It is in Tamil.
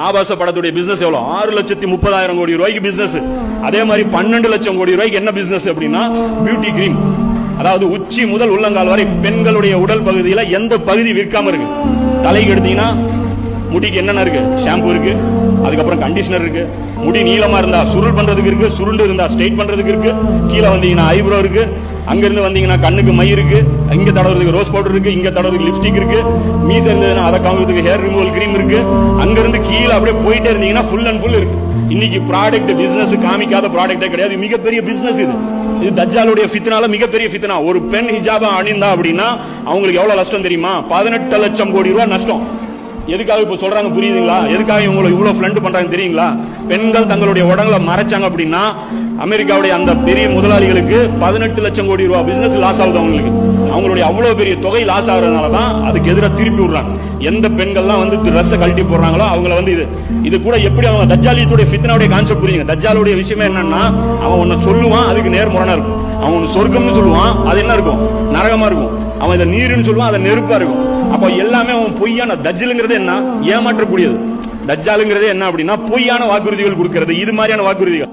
ஆபாச படத்துடைய பிசினஸ் எவ்வளவு? 6,30,000 கோடி ரூபாய்க்கு பிசினஸ். அதே மாதிரி 12 லட்சம் கோடி ரூபாய்க்கு என்ன பிசினஸ் அப்படின்னா பியூட்டி கிரீம். அதாவது உச்சி முதல் உள்ளங்கால் வரை பெண்களுடைய உடல் பகுதியில எந்த பகுதி விற்காம இருக்கு? தலைக்கு எடுத்தீங்கன்னா முடிக்கு என்னென்ன இருக்கு? ஷாம்பு இருக்கு, அதுக்கப்புறம் கண்டிஷனர் இருக்கு. முடி நீளமா இருந்தா சுருள் பண்றதுக்கு இருக்கு, சுருண்டு இருந்தா ஸ்ட்ரைட் பண்றதுக்கு இருக்கு. கீழே வந்தீங்கன்னா ஐப்ரோ இருக்கு, அங்க இருந்து வந்தீங்கன்னா கண்ணுக்கு மை இருக்கு, இங்க தடவுறதுக்கு ரோஸ் பவுடர் இருக்கு, இங்க தடவுறதுக்கு லிப்ஸ்டிக் இருக்கு, மீச இருந்ததுன்னா அதை காமிக்கிறதுக்கு ஹேர் ரிமூவல் கிரீம் இருக்கு. அங்க இருந்து கீழே அப்படியே போயிட்டே இருந்தீங்கன்னா ஃபுல் அண்ட் ஃபுல் இருக்கு. இன்னைக்கு ப்ராடக்ட் பிசினஸ் காமிக்காத ப்ராடக்டே கிடையாது. மிகப்பெரிய பிசினஸ் இது. இது தஜ்ஜாலுடைய ஃபித்னால மிகப்பெரிய ஃபித்னா. ஒரு பெண் ஹிஜாபா அணிந்தா அப்படின்னா அவங்களுக்கு எவ்வளவு நஷ்டம் தெரியுமா? 18 லட்சம் கோடி ரூபாய் நஷ்டம். எதுக்காக இப்ப சொல்றாங்க புரியுதுங்களா? எதுக்காக இவங்களை இவ்வளவு ஃப்ளண்ட் பண்றாங்க தெரியுங்களா? பெண்கள் தங்களுடைய உடங்களை மறைச்சாங்க அப்படின்னா அமெரிக்காவுடைய அந்த பெரிய முதலாளிகளுக்கு 18 லட்சம் கோடி ரூபாய் பிசினஸ் லாஸ் ஆகுது. அவங்களுடைய அவ்வளவு பெரிய தொகை லாஸ் ஆகுறதுனாலதான் அதுக்கு எதிராக திருப்பி விடுறாங்க. எந்த பெண்கள்லாம் வந்து ட்ரெஸ் கழட்டி போடுறாங்களோ அவங்கள வந்து இது கூட எப்படி அவங்க தஜ்ஜாலியத்துடைய ஃபித்னாவுடைய கான்செப்ட் புரியுங்க. தஜ்ஜாலுடைய விஷயமே என்னன்னா அவன் ஒன்னு சொல்லுவான், அதுக்கு நேர்முரணா இருக்கும். அவன் ஒன்னு சொர்க்கம்னு சொல்லுவான், அது என்ன இருக்கும்? நரகமா இருக்கும். அவன் இதை நீருன்னு சொல்லுவான், அதை நெருப்பா இருக்கும். அப்ப எல்லாமே அவன் பொய்யான. தஜ்ஜலுங்கிறது என்ன? ஏமாற்றக்கூடியது. தஜ்ஜாலுங்கிறது என்ன அப்படின்னா பொய்யான வாக்குறுதிகள் கொடுக்கிறது. இது மாதிரியான வாக்குறுதிகள்.